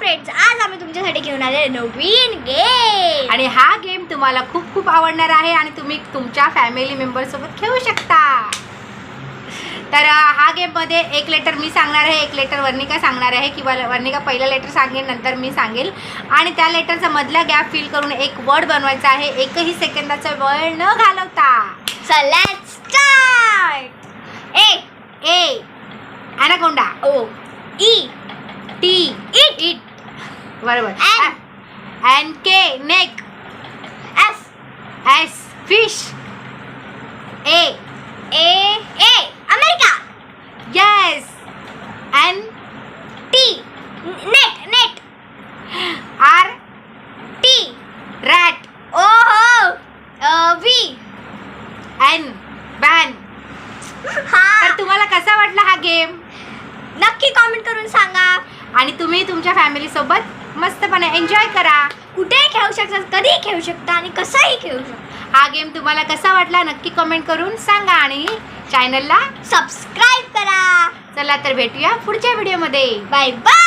Friends, आज आम्ही तुमच्यासाठी घेऊन आले नवीन गेम आणि हा गेम तुम्हाला खूप खूप आवडणार आहे आणि तुम्ही तुमच्या फॅमिली मेंबर सोबत खेळू शकता. तर हा गेम मध्ये एक लेटर मी सांगणार आहे, एक लेटर वर्णिका सांगणार आहे, किंवा वर्णिका पहिलं लेटर सांगेल नंतर मी सांगेल आणि त्या लेटरचा मधला गॅप फिल करून एक वर्ड बनवायचा आहे, एकही सेकंदाचा वेळ न घालवता. So let's start. A anaconda. O E T eat बरोबर. N. N K neck. S S fish. A America. Yes. N T net. R T rat. ओहो. व्ही. N van. हा, तर तुम्हाला कसा वाटला हा गेम नक्की कमेंट करून सांगा. आणि तुम्ही तुमच्या फॅमिली सोबत मस्तपणे एन्जॉय करा. कुठेही खेळू शकता, कधीही खेळू शकता आणि कसंही खेळू शकता. हा गेम तुम्हाला कसा वाटला नक्की कमेंट करून सांगा आणि चॅनलला सबस्क्राईब करा. चला तर भेटूया पुढच्या व्हिडिओमध्ये. Bye bye.